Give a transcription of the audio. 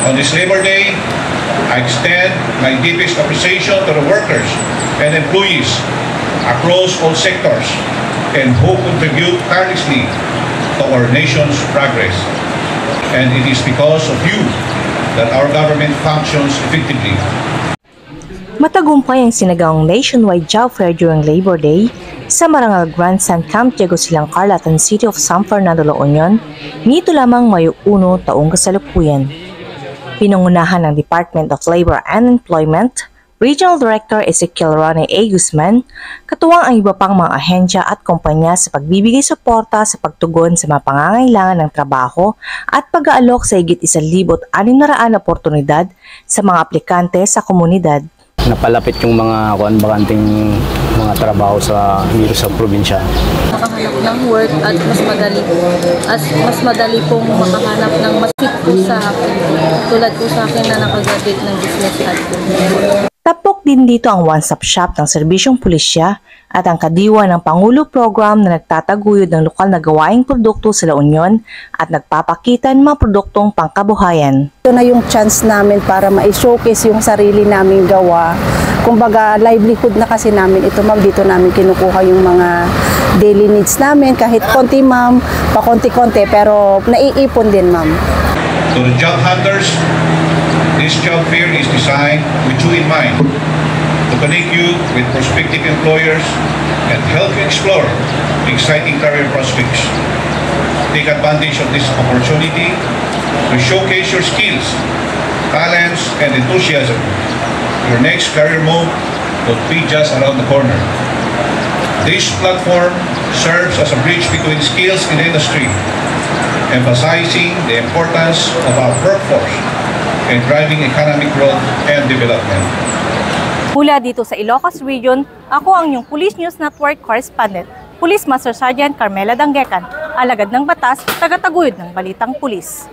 On this Labor Day, I extend my deepest appreciation to the workers and employees across all sectors and who contribute tirelessly to our nation's progress. And it is because of you that our government functions effectively. Matagumpay ang sinagawang nationwide job fair during Labor Day sa Marangal Grandstand Camp Diego Silang Carlatan City of San Fernando, La Union, nito lamang Mayo 1 taong kasalukuyan. Pinangunahan ng Department of Labor and Employment, Regional Director Ezekiel Ronnie A. Guzman, katuwang ang iba pang mga ahensya at kumpanya sa pagbibigay suporta sa pagtugon sa mga pangangailangan ng trabaho at pag-aalok sa higit 1,600 na oportunidad sa mga aplikante sa komunidad. Napalapit yung mga bakanting mga trabaho dito sa probinsya. Makahanap ng work at mas madali pong makahanap ng mas fit po sa akin. Tulad po sa akin na nakagraduate ng business admin. Tapok din dito ang one-stop shop ng serbisyong pulisya at ang kadiwa ng Pangulo Program na nagtataguyod ng lokal na gawaing produkto sa La Union at nagpapakita ng mga produktong pangkabuhayan. Ito na yung chance namin para ma-showcase yung sarili naming gawa. Kumbaga, livelihood na kasi namin ito, ma'am. Dito namin kinukuha yung mga daily needs namin. Kahit konti, ma'am, pa konti-konti, pero naiipon din, ma'am. To the job hunters, this job fair is designed with you in mind, to connect you with prospective employers and help you explore exciting career prospects. Take advantage of this opportunity to showcase your skills, talents, and enthusiasm. Your next career move could be just around the corner. This platform serves as a bridge between skills in the industry, emphasizing the importance of our workforce and driving economic growth and development. Mula dito sa Ilocos Region, ako ang inyong Police News Network Correspondent, Police Master Sergeant Carmela Dangecan, alagad ng batas, tagataguyod ng Balitang Pulis.